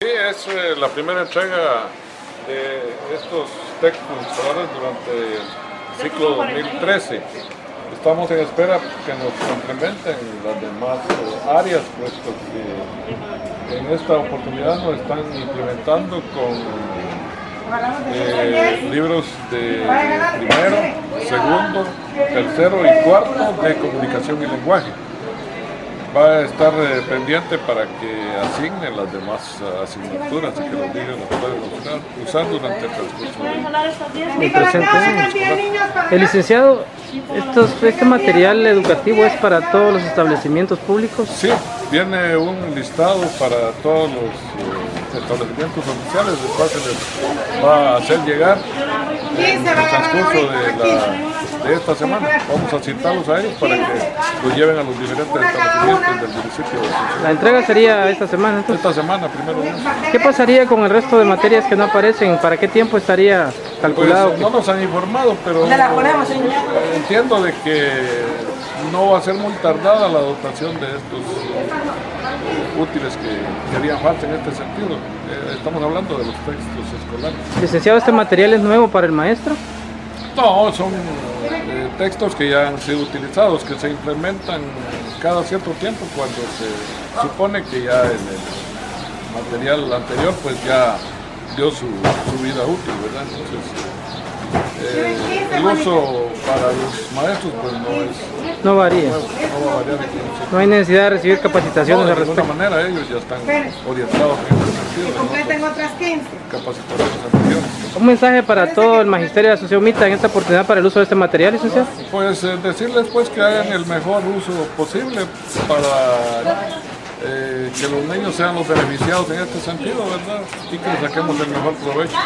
Sí, es la primera entrega de estos textos escolares durante el ciclo 2013. Estamos en espera que nos complementen las demás áreas, puesto que en esta oportunidad nos están implementando con libros de primero, segundo, tercero y cuarto de comunicación y lenguaje. Va a estar pendiente para que asignen las demás asignaturas y que los niños las puedan usar durante el transcurso del presente año. El licenciado, este material educativo es para todos los establecimientos públicos. Sí, viene un listado para todos los establecimientos oficiales, del cual se les va a hacer llegar en el transcurso de esta semana. Vamos a citarlos a ellos para que los lleven a los diferentes establecimientos del municipio de Asunción. La entrega sería esta semana, entonces. Esta semana, primero Dios. ¿Qué pasaría con el resto de materias que no aparecen? ¿Para qué tiempo estaría calculado? Pues, no nos han informado, pero entiendo de que no va a ser muy tardada la dotación de estos útiles que harían falta en este sentido. Estamos hablando de los textos escolares. Licenciado, ¿este material es nuevo para el maestro? No, son textos que ya han sido utilizados, que se implementan cada cierto tiempo cuando se supone que ya el material anterior pues ya dio su vida útil, ¿verdad? Entonces, el uso para los maestros pues no varía. No va a variar. No hay necesidad de recibir capacitaciones al respecto. De alguna manera ellos ya están orientados en este sentido. Completen otras 15. Capacitaciones anteriores. Un mensaje para todo el magisterio de Asunción Mita en esta oportunidad para el uso de este material, licenciado. Pues decirles pues que hagan el mejor uso posible para que los niños sean los beneficiados en este sentido, ¿verdad? Y que le saquemos el mejor provecho.